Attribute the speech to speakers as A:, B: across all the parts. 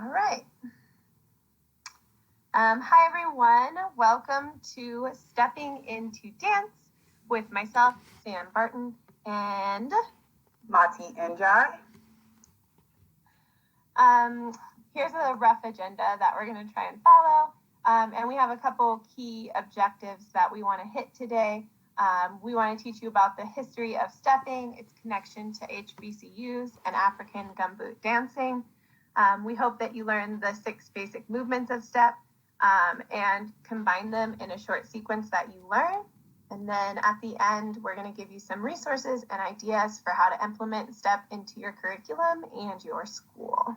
A: All right. Hi, everyone. Welcome to Stepping into Dance with myself, Sam Barton, and
B: Mati Njai.
A: Here's a rough agenda that we're going to try and follow. And we have a couple key objectives that we want to hit today. We want to teach you about the history of stepping, its connection to HBCUs and African gumboot dancing. We hope that you learn the 6 basic movements of step and combine them in a short sequence that you learn. And then at the end, we're going to give you some resources and ideas for how to implement step into your curriculum and your school.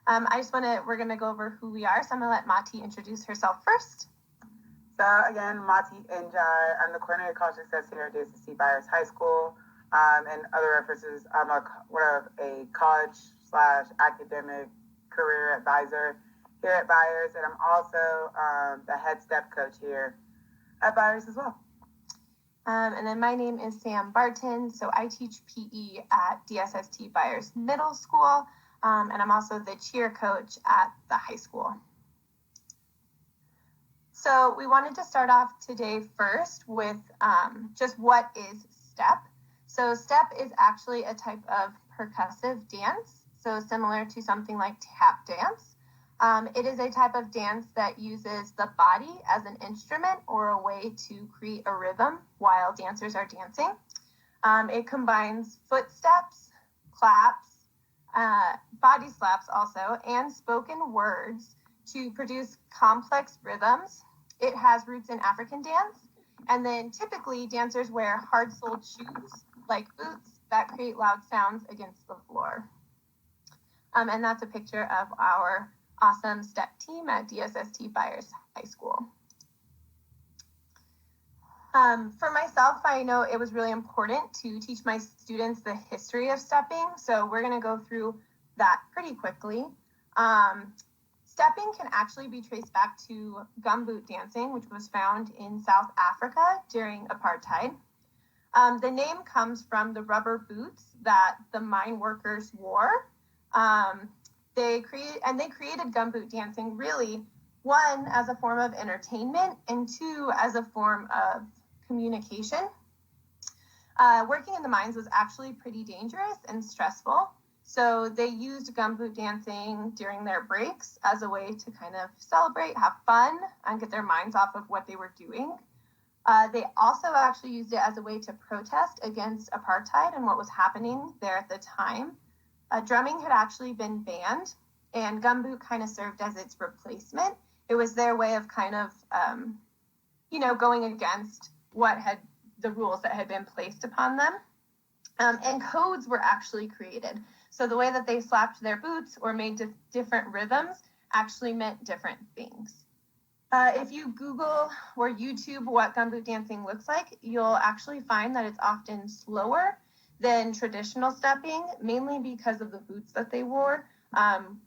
A: We're going to go over who we are. So I'm going to let Mati introduce herself first.
B: So again, Mati Njai. I'm the coordinator of college success here at DSST Byers High School. And other references, I'm a college/academic career advisor here at Byers. And I'm also the head step coach here at Byers as well.
A: And then my name is Sam Barton. So I teach PE at DSST Byers Middle School. And I'm also the cheer coach at the high school. So we wanted to start off today first with just what is step. So step is actually a type of percussive dance, so similar to something like tap dance. It is a type of dance that uses the body as an instrument or a way to create a rhythm while dancers are dancing. It combines footsteps, claps, body slaps also, and spoken words to produce complex rhythms. It has roots in African dance, and then typically dancers wear hard-soled shoes like boots that create loud sounds against the floor. And that's a picture of our awesome step team at DSST Byers High School. For myself, I know it was really important to teach my students the history of stepping, so we're going to go through that pretty quickly. Stepping can actually be traced back to gumboot dancing, which was found in South Africa during apartheid. The name comes from the rubber boots that the mine workers wore. They created gumboot dancing really, one, as a form of entertainment, and two, as a form of communication. Working in the mines was actually pretty dangerous and stressful. So they used gumboot dancing during their breaks as a way to kind of celebrate, have fun, and get their minds off of what they were doing. They also actually used it as a way to protest against apartheid and what was happening there at the time. Drumming had actually been banned, and gumboot kind of served as its replacement. It was their way of kind of, going against the rules that had been placed upon them. And codes were actually created. So the way that they slapped their boots or made different rhythms actually meant different things. If you Google or YouTube what gumboot dancing looks like, you'll actually find that it's often slower than traditional stepping, mainly because of the boots that they wore.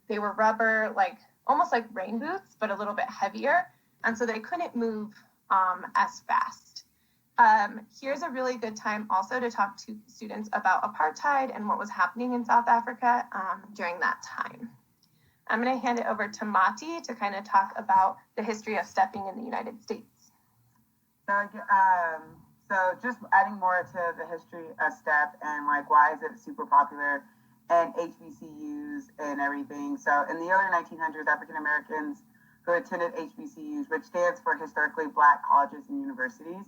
A: They were rubber, almost like rain boots, but a little bit heavier. And so they couldn't move as fast. Here's a really good time also to talk to students about apartheid and what was happening in South Africa during that time. I'm going to hand it over to Mati to kind of talk about the history of stepping in the United States.
B: So just adding more to the history of step and why is it super popular and HBCUs and everything. So in the early 1900s, African Americans who attended HBCUs, which stands for historically Black colleges and universities,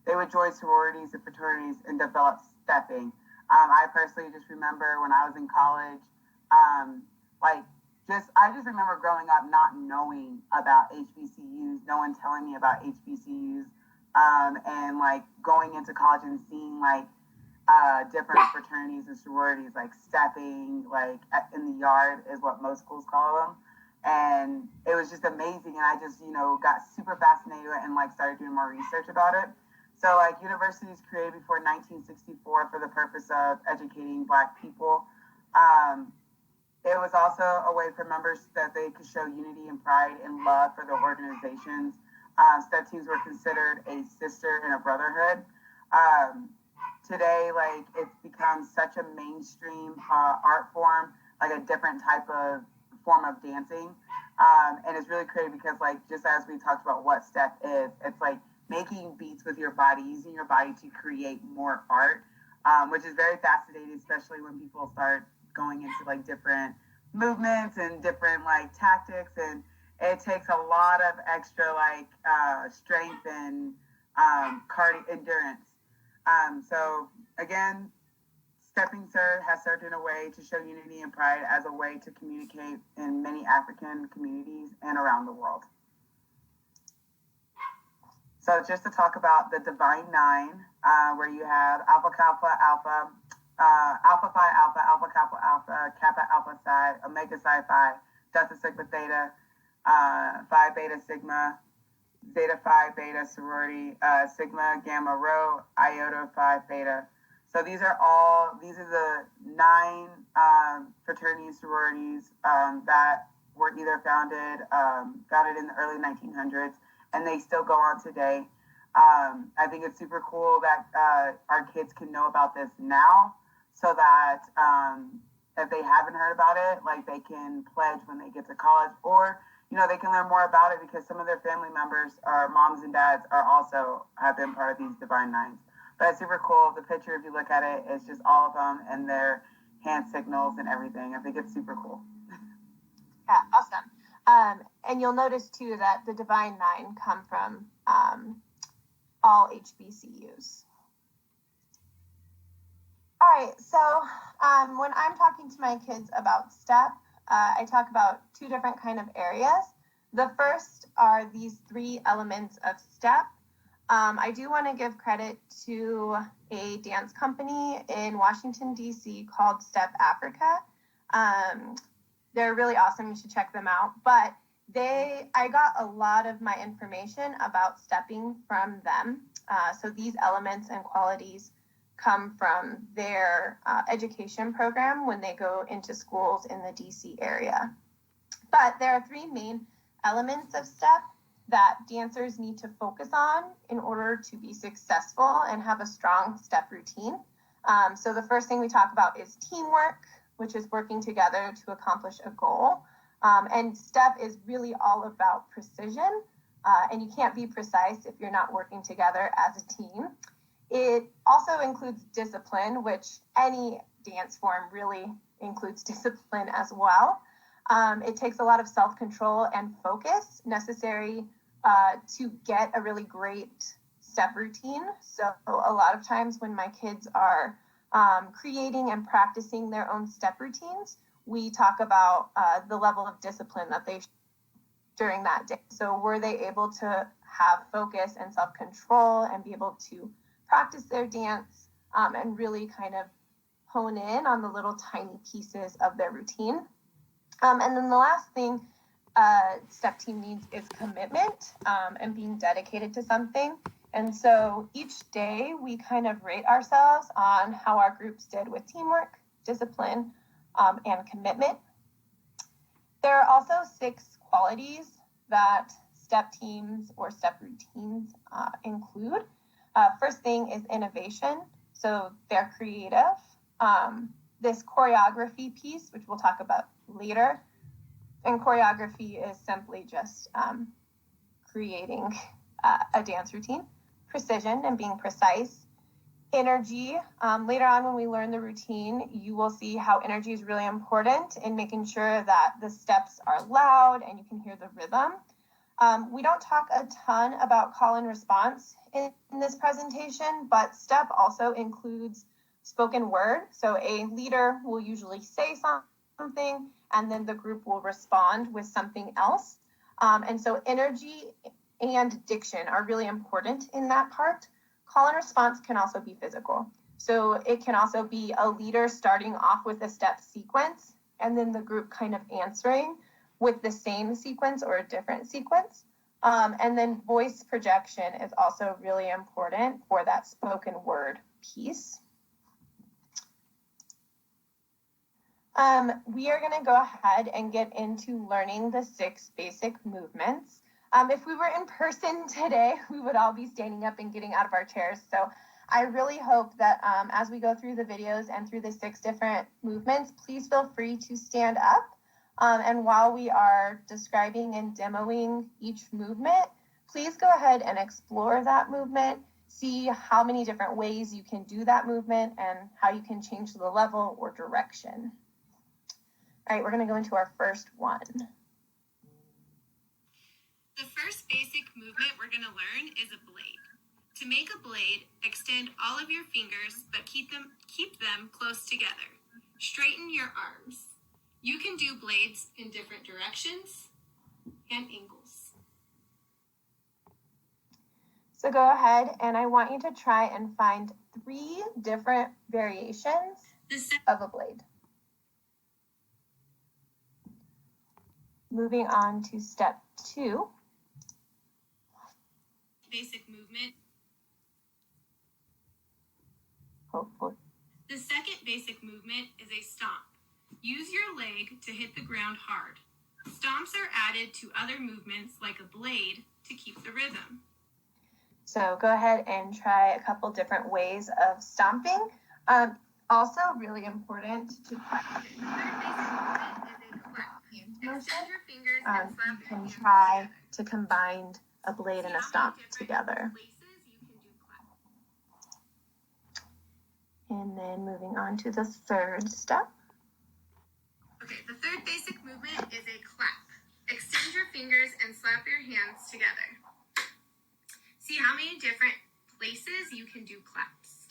B: they would join sororities and fraternities and develop stepping. I personally just remember when I was in college, I just remember growing up not knowing about HBCUs, no one telling me about HBCUs, and going into college and seeing different fraternities and sororities, stepping, in the yard is what most schools call them. And it was just amazing. And I just, got super fascinated and started doing more research about it. So universities created before 1964 for the purpose of educating Black people. It was also a way for members that they could show unity and pride and love for their organizations. Step teams were considered a sister and a brotherhood. Today, it's become such a mainstream art form like a different type of form of dancing. And it's really creative because, like, just as we talked about what step is, it's like making beats with your body, using your body to create more art, which is very fascinating, especially when people start going into like different movements and different like tactics, and it takes a lot of extra like strength and cardio endurance. So again, stepping has served in a way to show unity and pride as a way to communicate in many African communities and around the world. So just to talk about the Divine Nine, where you have Alpha Kappa Alpha, Alpha Phi Alpha, Alpha Kappa Alpha, Kappa Alpha Psi, Omega Psi Phi, Delta Sigma Theta, Phi Beta Sigma, Zeta Phi Beta sorority, Sigma Gamma Rho, Iota Phi Theta. So these are the 9 fraternities, sororities that were either founded in the early 1900s, and they still go on today. I think it's super cool that our kids can know about this now, so that if they haven't heard about it, like they can pledge when they get to college, or they can learn more about it because some of their family members or moms and dads have been part of these Divine Nines. But it's super cool. The picture, if you look at it, it's just all of them and their hand signals and everything. I think it's super cool.
A: Yeah, awesome. And you'll notice too that the Divine Nine come from all HBCUs. All right, so when I'm talking to my kids about STEP, I talk about 2 different kind of areas. The first are these 3 elements of STEP. I do want to give credit to a dance company in Washington, D.C. called Step Africa. They're really awesome. You should check them out. But I got a lot of my information about stepping from them. So these elements and qualities come from their education program when they go into schools in the DC area. But there are 3 main elements of STEP that dancers need to focus on in order to be successful and have a strong step routine. So the first thing we talk about is teamwork, which is working together to accomplish a goal. And STEP is really all about precision, and you can't be precise if you're not working together as a team. It also includes discipline, which any dance form really includes discipline as well. It takes a lot of self-control and focus necessary to get a really great step routine. So a lot of times when my kids are creating and practicing their own step routines, we talk about the level of discipline that they during that day. So were they able to have focus and self-control and be able to practice their dance and really kind of hone in on the little tiny pieces of their routine. And then the last thing STEP team needs is commitment and being dedicated to something. And so each day we kind of rate ourselves on how our groups did with teamwork, discipline, and commitment. There are also 6 qualities that STEP teams or STEP routines include. First thing is innovation. So they're creative. This choreography piece, which we'll talk about later, and choreography is simply just creating a dance routine. Precision and being precise. Energy. Later on when we learn the routine, you will see how energy is really important in making sure that the steps are loud and you can hear the rhythm. We don't talk a ton about call and response in this presentation, but STEP also includes spoken word. So a leader will usually say something and then the group will respond with something else. And so energy and diction are really important in that part. Call and response can also be physical. So it can also be a leader starting off with a step sequence and then the group kind of answering with the same sequence or a different sequence. And then voice projection is also really important for that spoken word piece. We are going to go ahead and get into learning the 6 basic movements. If we were in person today, we would all be standing up and getting out of our chairs. So I really hope that as we go through the videos and through the 6 different movements, please feel free to stand up. And while we are describing and demoing each movement, please go ahead and explore that movement, see how many different ways you can do that movement and how you can change the level or direction. All right, we're going to go into our first one.
C: The first basic movement we're going to learn is a blade. To make a blade, extend all of your fingers, but keep them close together. Straighten your arms. You can do blades in different directions and angles.
A: So go ahead, and I want you to try and find 3 different variations of a blade. Moving on to step 2.
C: Basic movement.
A: Hopefully.
C: The second basic movement is a stomp. Use your leg to hit the ground hard. Stomps are added to other movements like a blade to keep the rhythm.
A: So go ahead and try a couple different ways of stomping. Also really important to practice.
C: The third basic movement is a clap. Extend your fingers and slap
A: You
C: your
A: can
C: hands
A: try
C: together.
A: to combine a blade and a stomp together.
C: Places you can do clap.
A: And then moving on to the third step.
C: Okay, the third basic movement is a clap. Extend your fingers and slap your hands together. See how many different places you can do claps.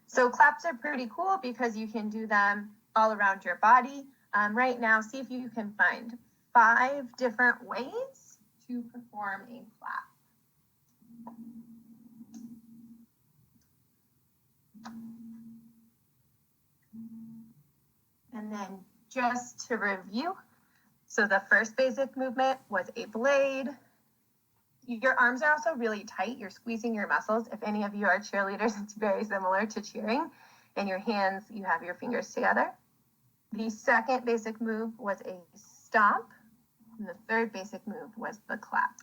A: So claps are pretty cool because you can do them all around your body. Right now, see if you can find 5 different ways to perform a clap. And then just to review, so the first basic movement was a blade. Your arms are also really tight. You're squeezing your muscles. If any of you are cheerleaders, it's very similar to cheering. And your hands, you have your fingers together. The second basic move was a stomp. And the third basic move was the clap.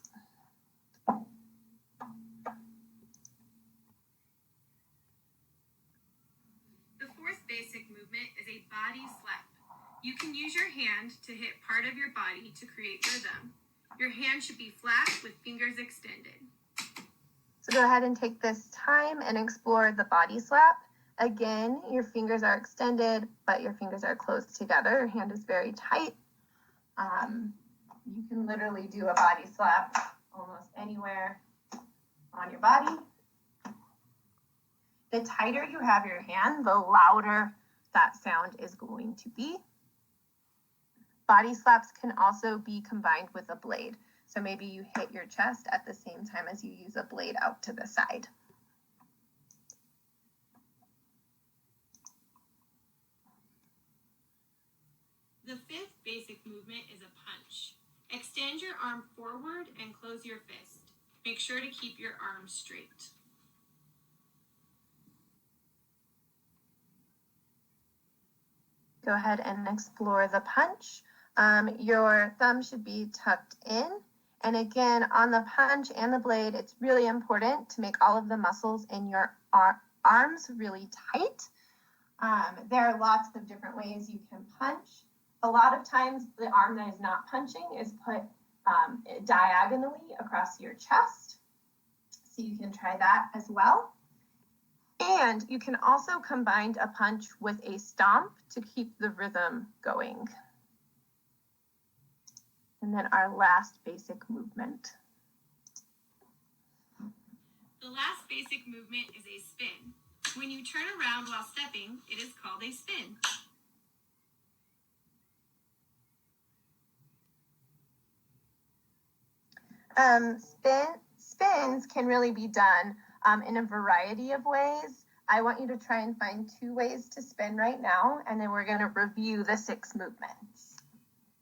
C: The fourth basic movement is a body slap. You can use your hand to hit part of your body to create rhythm. Your hand should be flat with fingers extended.
A: So go ahead and take this time and explore the body slap. Again, your fingers are extended, but your fingers are close together. Your hand is very tight. You can literally do a body slap almost anywhere on your body. The tighter you have your hand, the louder that sound is going to be. Body slaps can also be combined with a blade. So maybe you hit your chest at the same time as you use a blade out to the side.
C: The fifth basic movement is a punch. Extend your arm forward and close your fist. Make sure to keep your arms straight.
A: Go ahead and explore the punch. Your thumb should be tucked in. And again, on the punch and the blade, it's really important to make all of the muscles in your arms really tight. There are lots of different ways you can punch. A lot of times the arm that is not punching is put diagonally across your chest. So you can try that as well. And you can also combine a punch with a stomp to keep the rhythm going. And then our last basic movement.
C: The last basic movement is a spin. When you turn around while stepping, it is called a spin.
A: Spins can really be done in a variety of ways. I want you to try and find 2 ways to spin right now, and then we're going to review the 6 movements.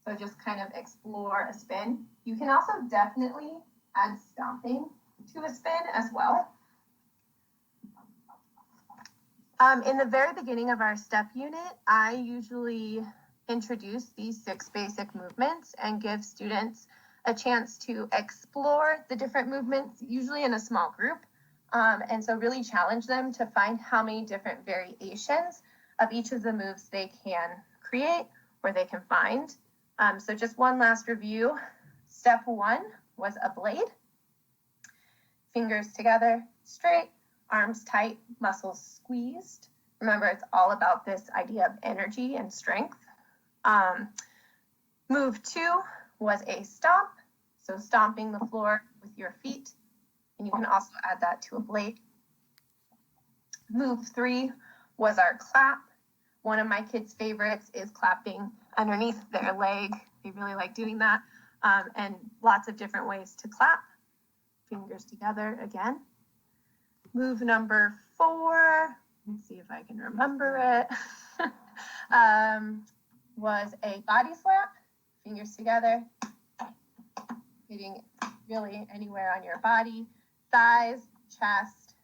A: So just kind of explore a spin. You can also definitely add stomping to a spin as well. In the very beginning of our step unit, I usually introduce these 6 basic movements and give students a chance to explore the different movements, usually in a small group. And so really challenge them to find how many different variations of each of the moves they can create or they can find. So just one last review. Step 1 was a blade. Fingers together, straight, arms tight, muscles squeezed. Remember, it's all about this idea of energy and strength. Move 2 was a stomp. So stomping the floor with your feet. And you can also add that to a blade. Move 3 was our clap. One of my kids' favorites is clapping underneath their leg. They really like doing that. And lots of different ways to clap. Fingers together again. Move number 4, let's see if I can remember it, was a body slap. Fingers together, hitting really anywhere on your body, thighs, chest,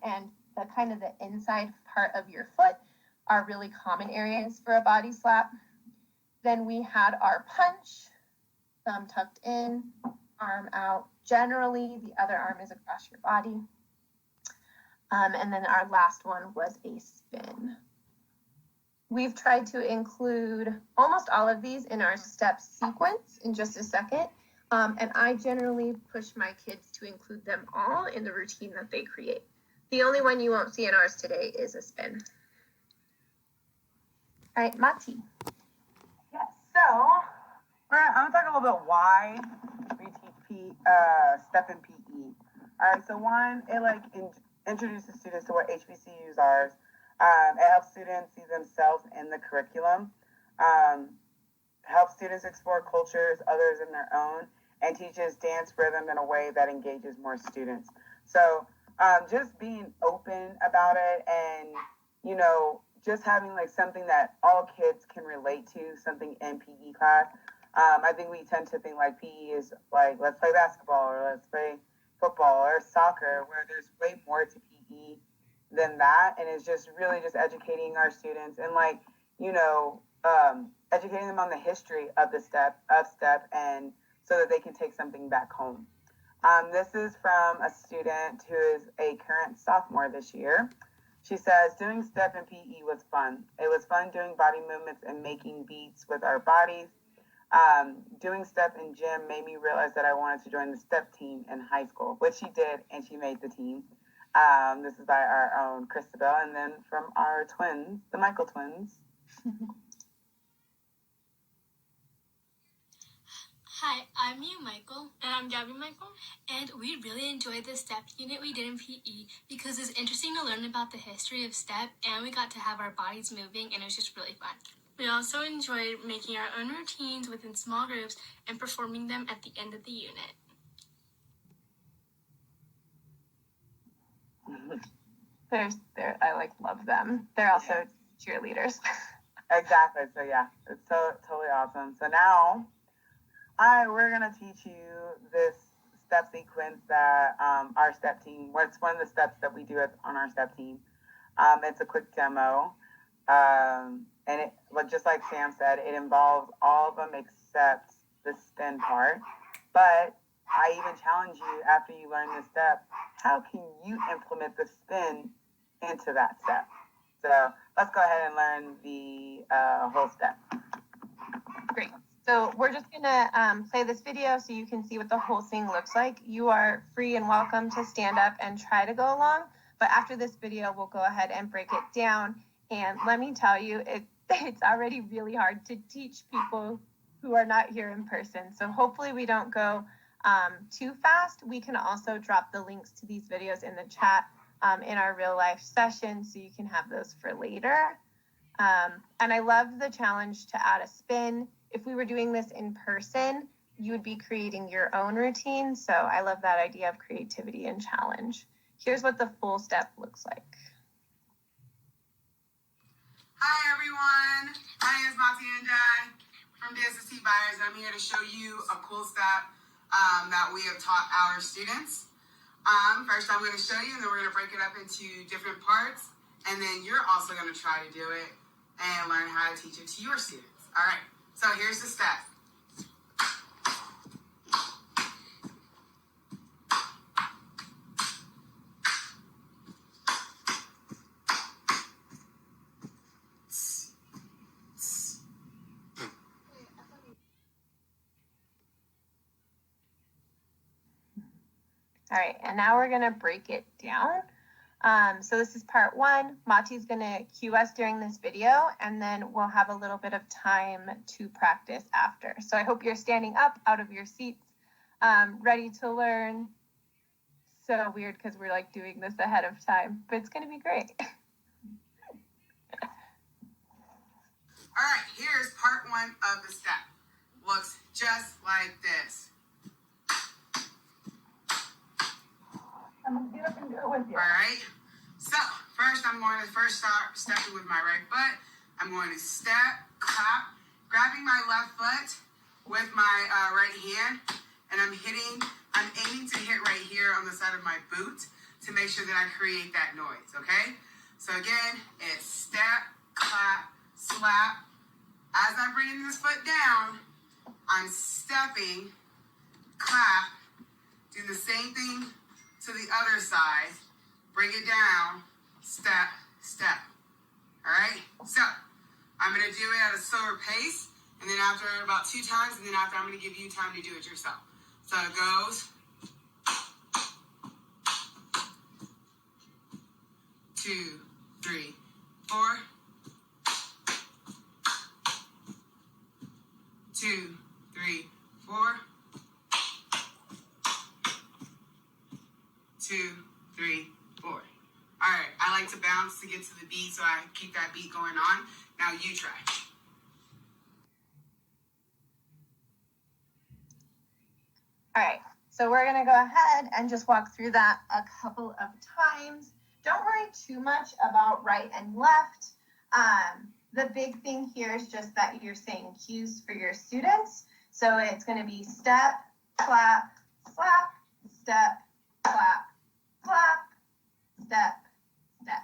A: and the kind of the inside part of your foot are really common areas for a body slap. Then we had our punch, thumb tucked in, arm out. Generally, the other arm is across your body. And then our last one was a spin. We've tried to include almost all of these in our step sequence in just a second. And I generally push my kids to include them all in the routine that they create. The only one you won't see in ours today is a spin. All right, Mati.
B: Yes, so I'm gonna talk a little bit why we teach step in PE. All right, so one, it introduces students to what HBCUs are. It helps students see themselves in the curriculum, helps students explore cultures, others in their own, and teaches dance rhythm in a way that engages more students. So just being open about it and, just having something that all kids can relate to, something in PE class. I think we tend to think PE is let's play basketball or let's play football or soccer, where there's way more to PE than that. And it's just really just educating our students and educating them on the history of step and so that they can take something back home. This is from a student who is a current sophomore this year. She says, doing step in PE was fun. It was fun doing body movements and making beats with our bodies. Doing step in gym made me realize that I wanted to join the step team in high school, which she did, and she made the team. This is by our own Christabel, and then from our twins, the Michael twins.
D: Hi, I'm you, Michael. And I'm Gabby Michael. And we really enjoyed the step unit we did in PE because it's interesting to learn about the history of step, and we got to have our bodies moving, and it was just really fun. We also enjoyed making our own routines within small groups and performing them at the end of the unit.
A: I love them. They're also cheerleaders.
B: Exactly. So yeah, it's totally awesome. So now we're gonna teach you this step sequence that our step team. What's one of the steps that we do on our step team? It's a quick demo, and it, just like Sam said, it involves all of them except the spin part. But I even challenge you after you learn this step, how can you implement the spin into that step? So let's go ahead and learn the whole step.
A: Great. So we're just gonna play this video so you can see what the whole thing looks like. You are free and welcome to stand up and try to go along. But after this video, we'll go ahead and break it down. And let me tell you, it's already really hard to teach people who are not here in person. So hopefully we don't go too fast. We can also drop the links to these videos in the chat in our real life session so you can have those for later. And I love the challenge to add a spin. If we were doing this in person, you would be creating your own routine. So I love that idea of creativity and challenge. Here's what the full step looks like.
E: Hi everyone, my name is Mati Njai from DSST Buyers. I'm here to show you a cool step that we have taught our students. First I'm going to show you, and then we're going to break it up into different parts, and then you're also going to try to do it and learn how to teach it to your students. All right, so here's the step.
A: All right, and now we're gonna break it down. So this is part one. Mati's gonna cue us during this video, and then we'll have a little bit of time to practice after. So I hope you're standing up out of your seats, ready to learn. So weird because we're like doing this ahead of time, but it's gonna be great.
E: All right, here's part one of the step. Looks just like this.
A: I'm gonna get up and go with you.
E: All right, so first I'm going to start stepping with my right foot. I'm going to step, clap, grabbing my left foot with my right hand, and I'm aiming to hit right here on the side of my boot to make sure that I create that noise, okay? So again, it's step, clap, slap. As I'm bringing this foot down, I'm stepping, clap, do the same thing to the other side, bring it down, step, step. All right? So I'm going to do it at a slower pace, and then after about 2 times, and then after I'm going to give you time to do it yourself. So it goes 2, 3, 4. 2, 3, 4. 2, 3, 4. All right, I like to bounce to get to the beat, so I keep that beat going on. Now you try.
A: All right, so we're gonna go ahead and just walk through that a couple of times. Don't worry too much about right and left. The big thing here is just that you're saying cues for your students. So it's gonna be step, clap, slap, step, clap, clap, step, step.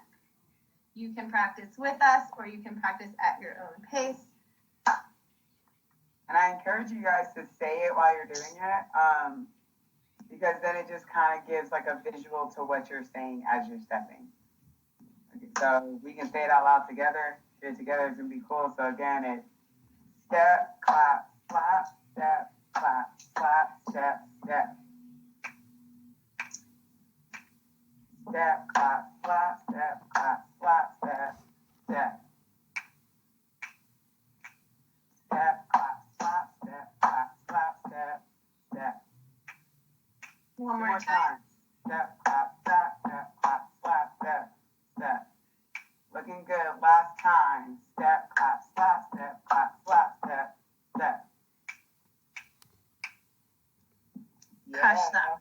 A: You can practice with us or you can practice at your own pace.
B: And I encourage you guys to say it while you're doing it, because then it just kind of gives like a visual to what you're saying as you're stepping. Okay, so we can say it out loud together. Do it together, it's gonna be cool. So again, it's step, clap, slap, step, clap, slap, step, step. Step, clap, slap, step, clap, slap, step, step. Step, clap, slap, step, clap, slap, step, step.
A: One more time.
B: Step, clap, slap, step, clap, slap, step, step. Looking good. Last time. Step, clap, slap, step, clap, slap, step, step.
A: Crush them.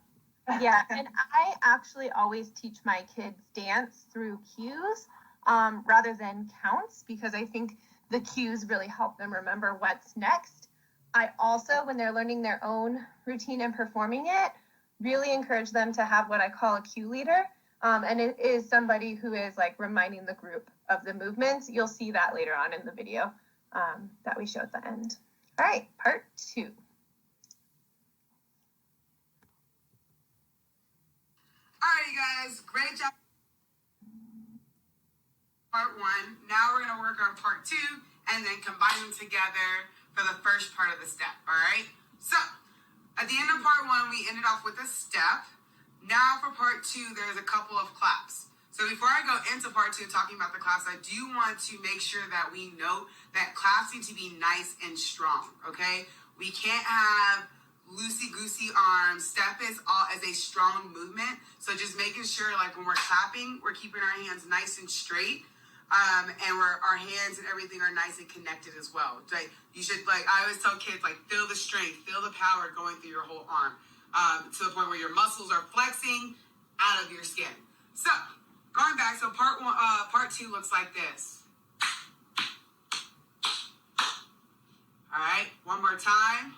A: Yeah, and I actually always teach my kids dance through cues rather than counts because I think the cues really help them remember what's next. I also, when they're learning their own routine and performing it, really encourage them to have what I call a cue leader. And it is somebody who is like reminding the group of the movements. You'll see that later on in the video that we show at the end. All right, part 2.
E: All right, you guys, great job. Part 1. Now we're going to work on part 2 and then combine them together for the first part of the step, all right? So, at the end of part 1, we ended off with a step. Now for part 2, there's a couple of claps. So before I go into part 2 talking about the claps, I do want to make sure that we note that claps need to be nice and strong, okay? We can't have loosey-goosey arms. Step is all as a strong movement. So just making sure like when we're clapping, we're keeping our hands nice and straight. And our hands and everything are nice and connected as well. Like you should, like I always tell kids, like feel the strength, feel the power going through your whole arm to the point where your muscles are flexing out of your skin. So going back, so part 2 looks like this. All right, one more time.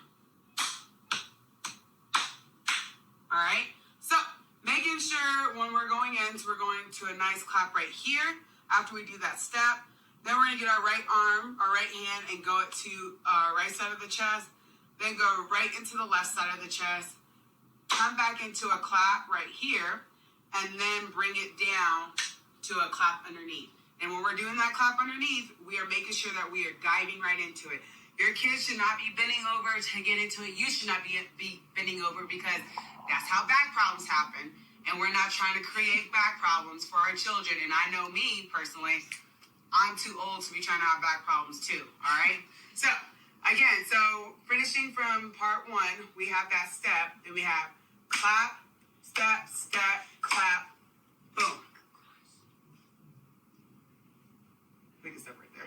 E: All right, so making sure when we're going in, so we're going to a nice clap right here after we do that step. Then we're gonna get our right arm, our right hand, and go it to our right side of the chest. Then go right into the left side of the chest. Come back into a clap right here, and then bring it down to a clap underneath. And when we're doing that clap underneath, we are making sure that we are diving right into it. Your kids should not be bending over to get into it. You should not be bending over, because that's how back problems happen. And we're not trying to create back problems for our children. And I know me personally, I'm too old to be trying to have back problems too. All right. So again, finishing from part one, we have that step. Then we have clap, step, step, clap, boom. We can step right there.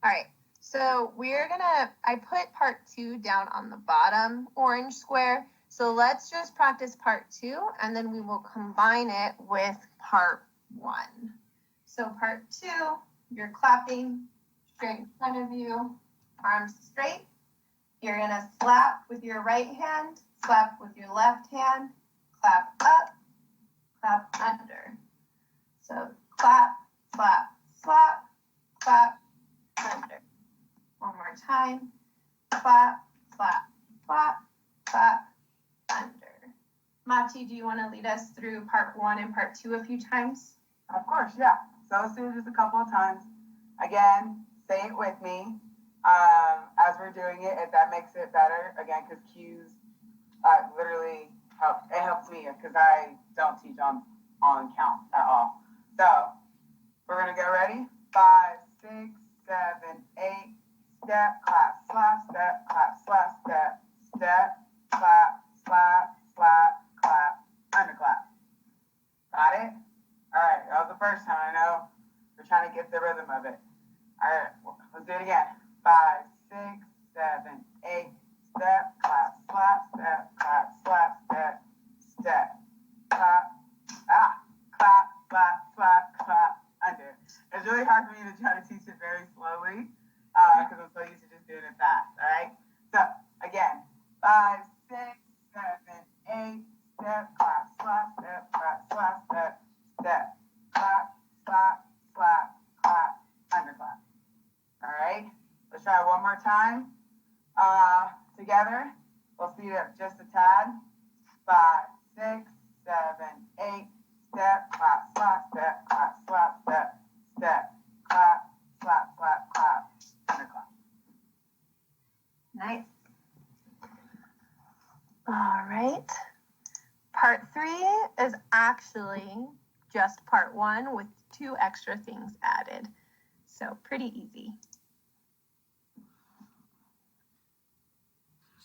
A: All right, so I put part 2 down on the bottom orange square. So let's just practice part 2, and then we will combine it with part 1. So part 2, you're clapping straight in front of you, arms straight. You're gonna slap with your right hand, slap with your left hand, clap up, clap under. So clap, slap, slap, clap, under. One more time. Clap, slap, clap, clap, under. Mati, do you want to lead us through part 1 and part 2 a few times?
B: Of course, yeah. So let's do it just a couple of times. Again, say it with me as we're doing it, if that makes it better. Again, because cues literally help. It helps me because I don't teach on count at all. So we're gonna get ready. 5, 6, 7, 8. Step, clap, slap, step, clap, slap, step, step, clap, slap, slap, clap, underclap. Got it? All right, that was the first time. I know we're trying to get the rhythm of it. All right, let's do it again. 5, 6, 7, 8. Step, clap, slap, step, clap, slap, step, step, clap, clap, slap, slap, clap, under. It's really hard for me to try to teach it very slowly because I'm so used to just doing it fast. All right. So again, 5, 6, 7, 8. Step, clap, slap, step, clap, slap, step, step, clap, slap, slap, clap, underclap. All right. Let's try it one more time. Together. We'll speed it up just a tad. 5, 6, 7, 8. Step, clap, slap, step, clap, slap, step, step, clap, slap, slap, clap, underclap.
A: Nice. All right. Part 3 is actually just part 1 with 2 extra things added. So pretty easy.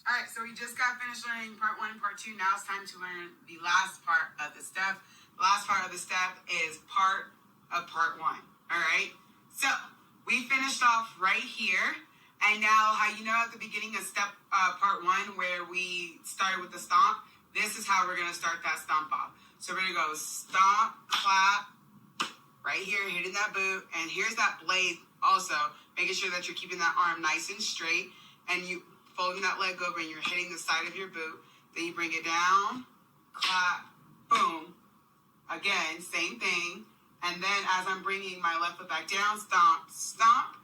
E: All right, so we just got finished learning part 1 and part 2. Now it's time to learn the last part of the step. The last part of the step is part of part 1. All right, so we finished off right here. And now how you know at the beginning of step part 1 where we started with the stomp, this is how we're going to start that stomp off. So we're going to go stomp, clap, right here, hitting that boot. And here's that blade also, making sure that you're keeping that arm nice and straight. And you folding that leg over and you're hitting the side of your boot. Then you bring it down, clap, boom. Again, same thing. And then as I'm bringing my left foot back down, stomp, stomp.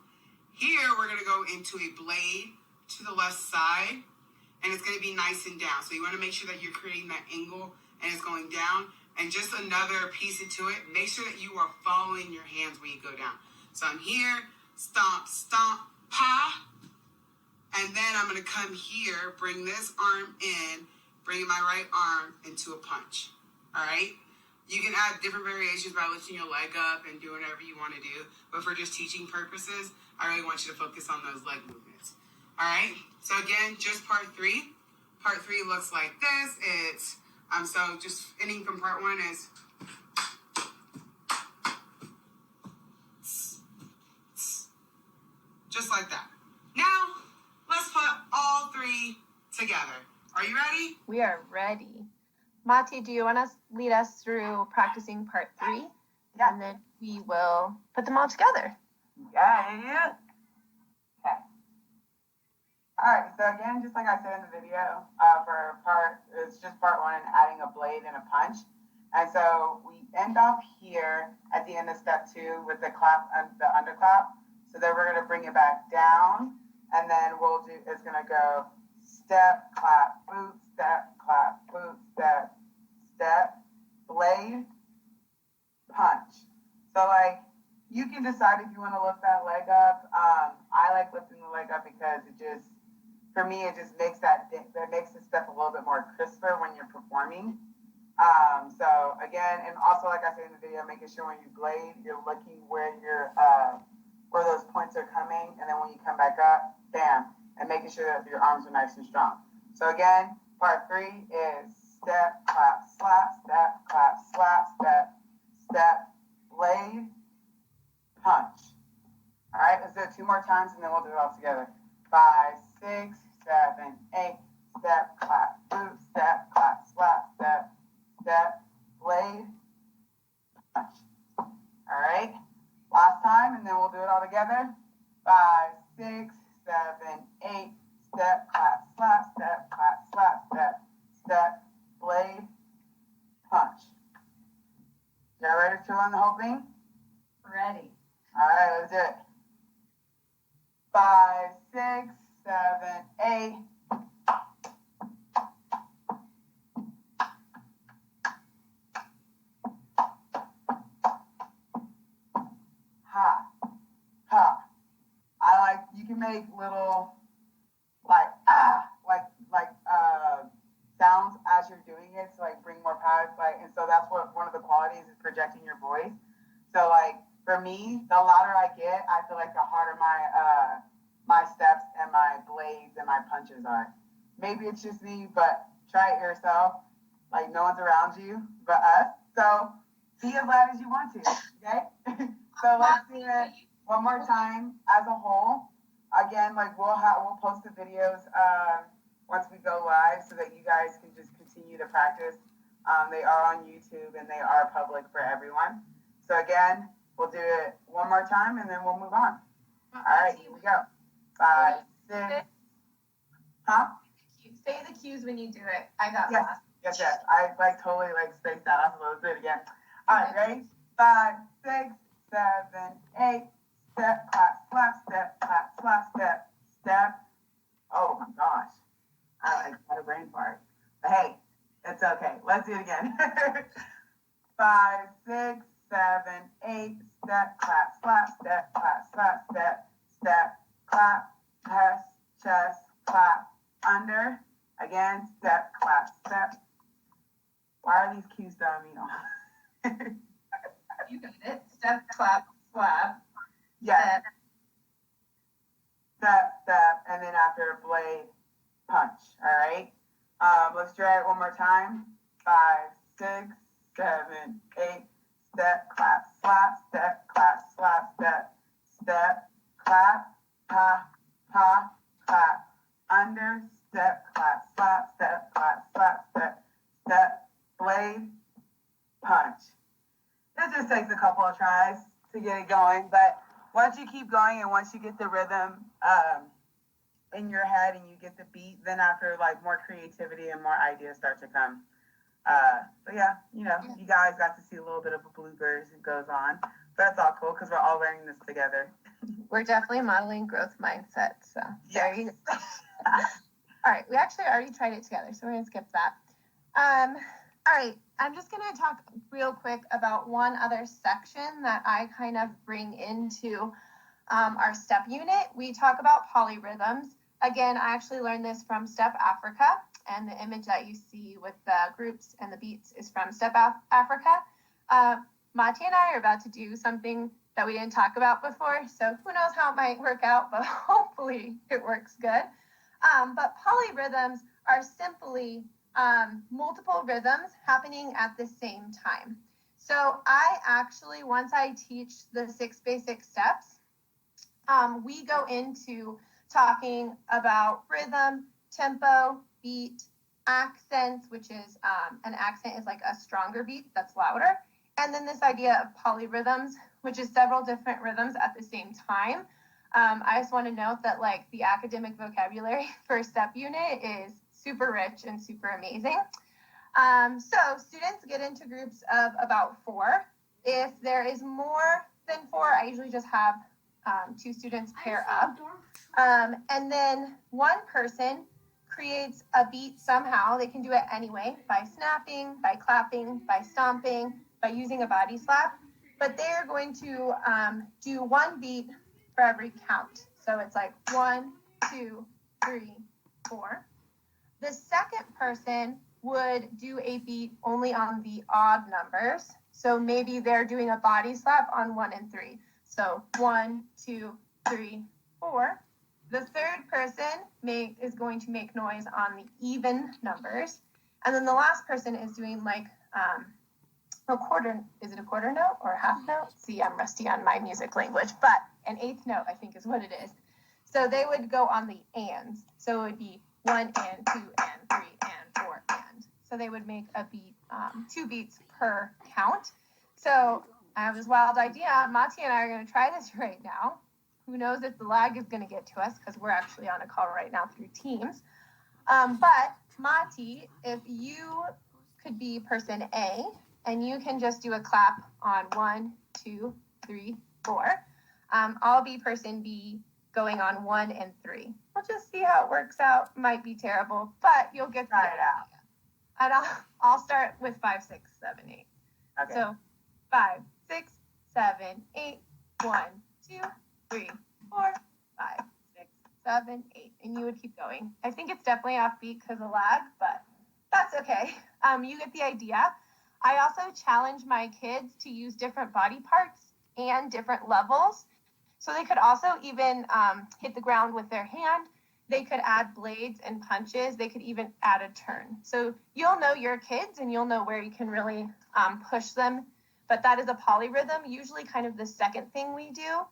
E: Here, we're going to go into a blade to the left side. And it's going to be nice and down. So you want to make sure that you're creating that angle and it's going down. And just another piece into it, make sure that you are following your hands when you go down. So I'm here, stomp, stomp, pa. And then I'm going to come here, bring this arm in, bringing my right arm into a punch. All right? You can add different variations by lifting your leg up and doing whatever you want to do. But for just teaching purposes, I really want you to focus on those leg movements. All right? So again, just part 3. Part 3 looks like this. It's, so just ending from part 1 is just like that. Now, let's put all 3 together. Are you ready?
A: We are ready. Mati, do you want to lead us through practicing part 3?
B: Yeah.
A: And then we will put them all together.
B: Yeah. Okay. All right. So again, just like I said in the video, it's just part 1 and adding a blade and a punch. And so we end off here at the end of step 2 with the clap and the underclap. So then we're going to bring it back down, and then it's going to go step, clap, boot, step, clap, boot, step, step, blade, punch. So like, you can decide if you want to lift that leg up. I like lifting the leg up because for me, it just makes that makes the step a little bit more crisper when you're performing. So again, and also like I said in the video, making sure when you blade, you're looking where where those points are coming, and then when you come back up, bam, and making sure that your arms are nice and strong. So again, part 3 is step, clap, slap, step, clap, slap, step, step, blade, punch. All right, let's do it 2 more times, and then we'll do it all together. 5, 6, 7, 8. Step, clap, boot, step, clap, slap, step, step, blade, punch. All right, last time, and then we'll do it all together. 5, 6, 7, 8. Step, clap, slap, step, clap, slap, step, step, blade, punch. Y'all ready to learn the whole thing?
A: Ready.
B: All right, let's do it. 5, 6, 7, 8. Ha, ha. You can make little, sounds as you're doing it to like bring more power, and so that's what one of the qualities is, projecting your voice. So like for me, the louder I get, I feel like the harder my steps and my blades and my punches are. Maybe it's just me, but try it yourself. Like no one's around you but us. So be as loud as you want to, okay? So let's do it one more time as a whole. Again, like we'll post the videos once we go live so that you guys can just continue to practice. They are on YouTube and they are public for everyone. So again, we'll do it one more time and then we'll move on. All right, here we go. 5, 6. Huh?
A: Say the cues when you do it. I got
B: Yes,
A: lost.
B: yes. I totally spaced out. So let's do it again. All right, ready? 5, 6, 7, 8. Step, clap, slap, step, clap, slap, step, step. Oh my gosh. I had a brain fart. But hey, it's okay. Let's do it again. 5, 6, 7, 8. Step, clap, slap, step, clap, slap, step, step, clap, press, chest, clap, under. Again, step, clap, step. Why are these cues throwing me off?
A: You got it. Step, clap, slap.
B: Yes. Step, and then after blade, punch. All right. Let's try it one more time. 5, 6, 7, 8. Step, clap, slap, step, clap, slap, step, step, clap, pa, pa, clap, under, step, clap, slap, step, clap, slap, step, step, blade, punch. This just takes a couple of tries to get it going, but once you keep going and once you get the rhythm in your head and you get the beat, then after more creativity and more ideas start to come. But yeah, you guys got to see a little bit of a bloopers that goes on. But that's all cool because we're all learning this together.
A: We're definitely modeling growth mindset. So there
B: Yes.
A: you go. All right, we actually already tried it together, so we're gonna skip that. All right, I'm just gonna talk real quick about one other section that I kind of bring into our step unit. We talk about polyrhythms. Again, I actually learned this from Step Africa, and the image that you see with the groups and the beats is from Step Africa. Mati and I are about to do something that we didn't talk about before, so who knows how it might work out, but hopefully it works good. But polyrhythms are simply multiple rhythms happening at the same time. So I actually, once I teach the 6 basic steps, we go into talking about rhythm, tempo, beat, accents, which is an accent is like a stronger beat that's louder. And then this idea of polyrhythms, which is several different rhythms at the same time. I just want to note that the academic vocabulary for step unit is super rich and super amazing. So students get into groups of about 4. If there is more than 4, I usually just have 2 students pair up. And then one person creates a beat somehow. They can do it anyway, by snapping, by clapping, by stomping, by using a body slap. But they are going to do one beat for every count. So it's like 1, 2, 3, 4. The second person would do a beat only on the odd numbers. So maybe they're doing a body slap on 1 and 3. So 1, 2, 3, 4. The third person is going to make noise on the even numbers. And then the last person is doing like a quarter, is it a quarter note or a half note? See, I'm rusty on my music language, but an eighth note, I think is what it is. So they would go on the ands. So it would be 1 and 2 and 3 and 4 and. So they would make a beat, 2 beats per count. So I have this wild idea. Mati and I are going to try this right now. Who knows if the lag is going to get to us because we're actually on a call right now through Teams. But Mati, if you could be person A and you can just do a clap on 1, 2, 3, 4. I'll be person B going on 1 and 3. We'll just see how it works out. Might be terrible, but you'll get
B: Try it out.
A: And I'll start with 5, 6, 7, 8.
B: Okay.
A: So 5, 6, 7, 8, 1, 2, 3, 4, 5, 6, 7, 8. And you would keep going. I think it's definitely offbeat because of lag, but that's okay. You get the idea. I also challenge my kids to use different body parts and different levels. So they could also even hit the ground with their hand. They could add blades and punches. They could even add a turn. So you'll know your kids and you'll know where you can really push them. But that is a polyrhythm, usually kind of the second thing we do.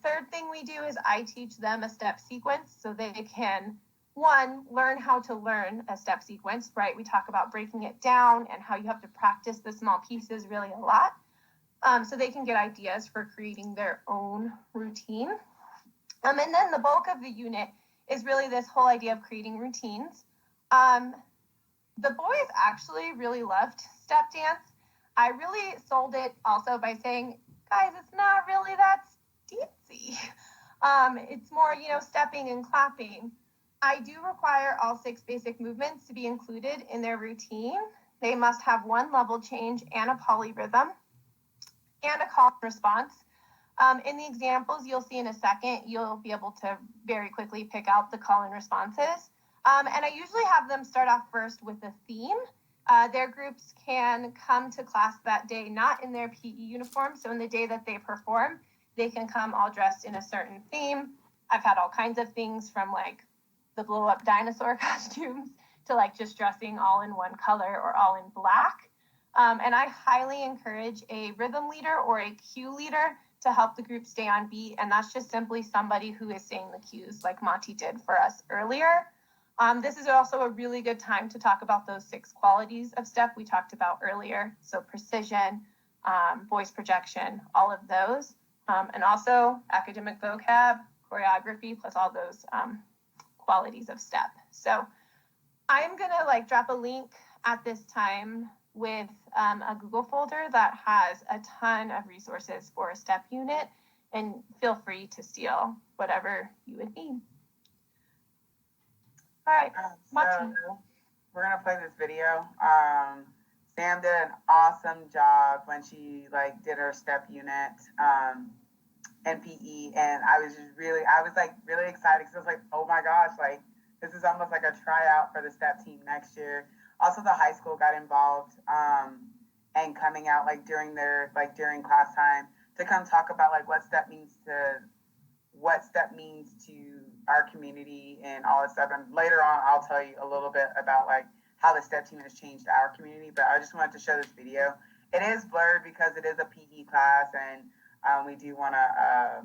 A: Third thing we do is I teach them a step sequence so they can, one, learn how to learn a step sequence, right? We talk about breaking it down and how you have to practice the small pieces really a lot. So they can get ideas for creating their own routine. And then the bulk of the unit is really this whole idea of creating routines. The boys actually really loved step dance. I really sold it also by saying, guys, it's not really that dancey. It's more, stepping and clapping. I do require all 6 basic movements to be included in their routine. They must have 1 level change and a polyrhythm and a call and response. In the examples you'll see in a second, you'll be able to very quickly pick out the call and responses. And I usually have them start off first with a theme. Their groups can come to class that day not in their PE uniform, so in the day that they perform, they can come all dressed in a certain theme. I've had all kinds of things from like the blow-up dinosaur costumes to like just dressing all in one color or all in black. And I highly encourage a rhythm leader or a cue leader to help the group stay on beat. And that's just simply somebody who is saying the cues like Monty did for us earlier. This is also a really good time to talk about those 6 qualities of step we talked about earlier. So precision, voice projection, all of those. And also academic vocab, choreography, plus all those qualities of step. So I'm gonna drop a link at this time with a Google folder that has a ton of resources for a step unit, and feel free to steal whatever you would need. All right,
B: so we're gonna play this video. Sam did an awesome job when she did her step unit in PE, and I was really excited because I was like, oh my gosh, this is almost like a tryout for the step team next year. Also, the high school got involved and coming out during their during class time to come talk about what step means to our community and all that stuff. And later on, I'll tell you a little bit about how the step team has changed our community. But I just wanted to show this video. It is blurred because it is a PE class, and we do want to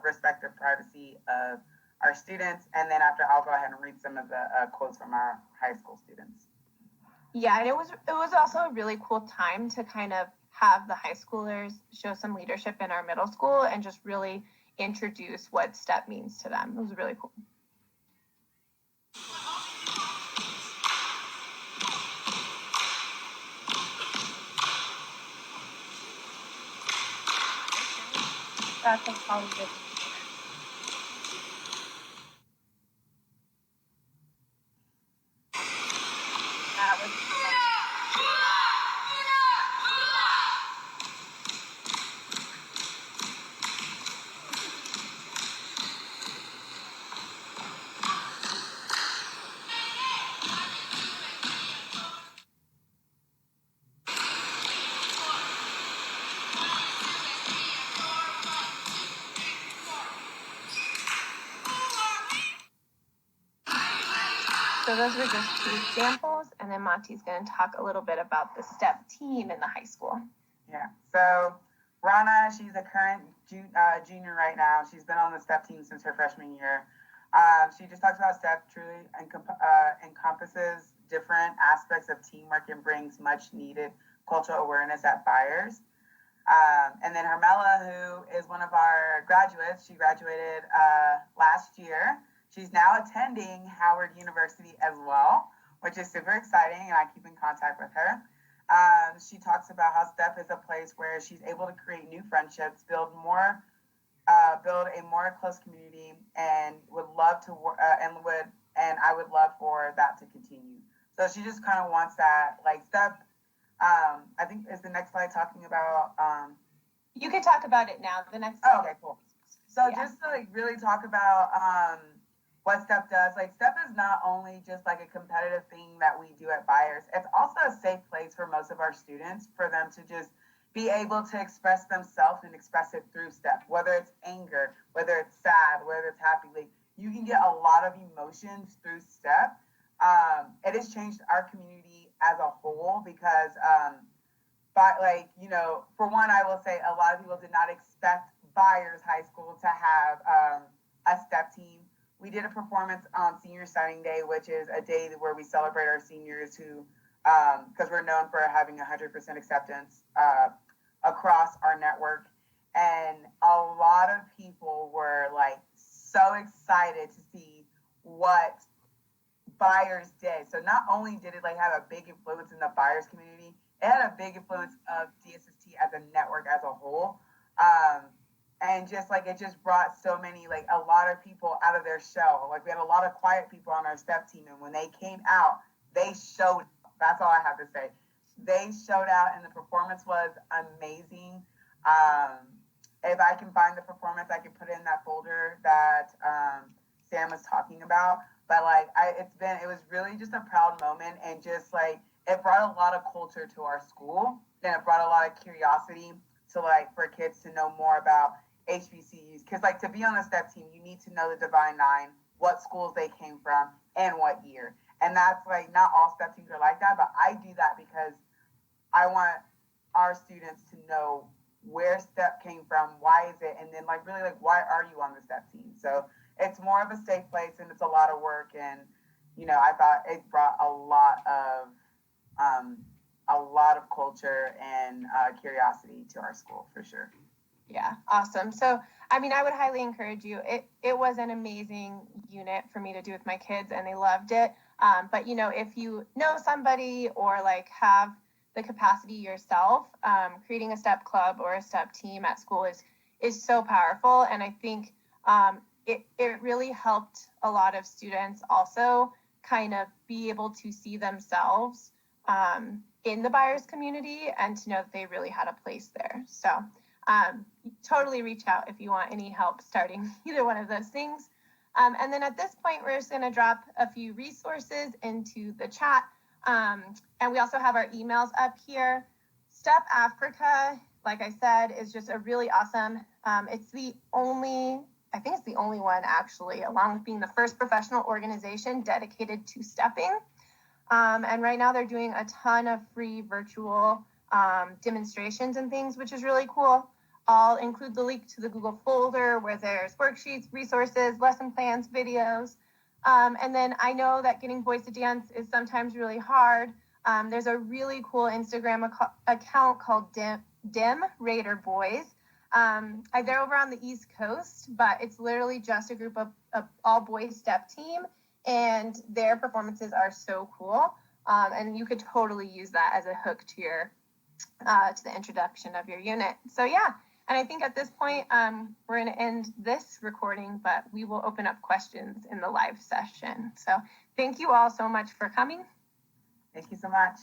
B: respect the privacy of our students. And then after, I'll go ahead and read some of the quotes from our high school students.
A: Yeah, and it was also a really cool time to kind of have the high schoolers show some leadership in our middle school and just really introduce what step means to them. It was really cool. That's a polyrhythm. That was So those were just two examples, and then Monty's going to talk a little bit about the STEP team in the high school.
B: Yeah. So Rana, she's a current junior right now. She's been on the STEP team since her freshman year. She just talks about STEP truly encompasses different aspects of teamwork and brings much needed cultural awareness at Byers. And then Hermela, who is one of our graduates, she graduated last year. She's now attending Howard University as well, which is super exciting, and I keep in contact with her. She talks about how STEP is a place where she's able to create new friendships, build a more close community, and would love to and I would love for that to continue. So she just kind of wants that, like STEP. I think is the next slide talking about.
A: You could talk about it now. The next.
B: Oh, okay, cool. So just to like really talk about what STEP does. Like STEP is not only just like a competitive thing that we do at Byers. It's also a safe place for most of our students for them to just be able to express themselves and express it through STEP. Whether it's anger, whether it's sad, whether it's happy, like you can get a lot of emotions through STEP. It has changed our community as a whole because, for one, I will say a lot of people did not expect Byers High School to have a STEP team. We did a performance on Senior Signing Day, which is a day where we celebrate our seniors who, because we're known for having 100% acceptance across our network. And a lot of people were like so excited to see what Byers did. So not only did it like have a big influence in the Byers community, it had a big influence of DSST as a network as a whole. And just like it just brought so many, like a lot of people out of their shell. Like we had a lot of quiet people on our STEP team, and when they came out, they showed. That's all I have to say. They showed out, and the performance was amazing. If I can find the performance, I can put it in that folder that Sam was talking about. But like, it was really just a proud moment, and just like it brought a lot of culture to our school, and it brought a lot of curiosity to like for kids to know more about HBCUs. Because like to be on the STEP team, you need to know the Divine Nine, what schools they came from, and what year. And that's like not all STEP teams are like that, but I do that because I want our students to know where STEP came from, why is it, and then like really like why are you on the STEP team? So it's more of a safe place, and it's a lot of work, and I thought it brought a lot of culture and curiosity to our school for sure.
A: Yeah, awesome. So, I mean, I would highly encourage you. It was an amazing unit for me to do with my kids, and they loved it. But, if you know somebody or like have the capacity yourself, creating a STEP club or a STEP team at school is so powerful. And I think it really helped a lot of students also kind of be able to see themselves in the Byers community and to know that they really had a place there. So totally reach out if you want any help starting either one of those things. And then at this point, we're just going to drop a few resources into the chat. And we also have our emails up here. STEP Africa, like I said, is just a really awesome. It's the only one actually, along with being the first professional organization dedicated to stepping. And right now they're doing a ton of free virtual demonstrations and things, which is really cool. I'll include the link to the Google folder where there's worksheets, resources, lesson plans, videos. And then I know that getting boys to dance is sometimes really hard. There's a really cool Instagram account called Dim Raider Boys. They're over on the East Coast, but it's literally just a group of all boys step team, and their performances are so cool. And you could totally use that as a hook to your to the introduction of your unit. So yeah. And I think at this point, we're going to end this recording, but we will open up questions in the live session. So thank you all so much for coming.
B: Thank you so much.